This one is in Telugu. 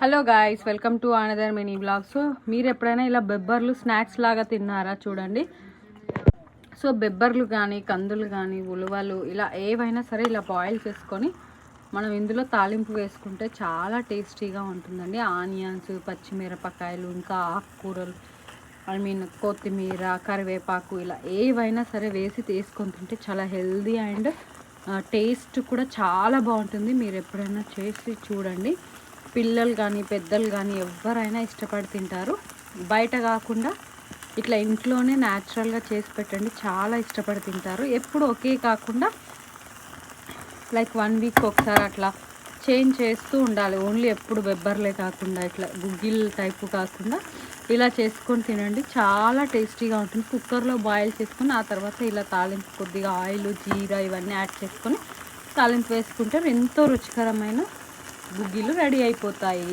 Hello guys, welcome to another mini blog. So మీరు ఎప్పుడైనా ఇలా బెబ్బర్లు స్నాక్స్ లాగా తిన్నారా? చూడండి. సో బెబ్బర్లు కానీ, కందులు కానీ, ఉలువలు ఇలా ఏవైనా సరే ఇలా బాయిల్ చేసుకొని మనం ఇందులో తాలింపు వేసుకుంటే చాలా టేస్టీగా ఉంటుందండి. ఆనియన్స్, పచ్చిమిరపకాయలు, ఇంకా ఆకుకూరలు, కొత్తిమీర, కరివేపాకు ఇలా ఏవైనా సరే వేసి తీసుకొని తింటే చాలా హెల్దీ అండ్ టేస్ట్ కూడా చాలా బాగుంటుంది. మీరు ఎప్పుడైనా చేసి చూడండి. పిల్లలు కానీ పెద్దలు కానీ ఎవరైనా ఇష్టపడి తింటారు. బయట కాకుండా ఇట్లా ఇంట్లోనే న్యాచురల్గా చేసి పెట్టండి, చాలా ఇష్టపడి తింటారు. ఎప్పుడు ఒకే కాకుండా లైక్ 1 వీక్ ఒకసారి అట్లా చేంజ్ చేస్తూ ఉండాలి. ఓన్లీ ఎప్పుడు బెబ్బర్లే కాకుండా ఇట్లా గుగ్గిల్ టైపు కాకుండా ఇలా చేసుకొని తినండి, చాలా టేస్టీగా ఉంటుంది. కుక్కర్లో బాయిల్ చేసుకొని ఆ తర్వాత ఇలా తాలింపు కొద్దిగా ఆయిల్, జీరా ఇవన్నీ యాడ్ చేసుకొని తాలింపు వేసుకుంటే ఎంతో రుచికరమైన గుగ్గిలు రెడీ అయిపోతాయి.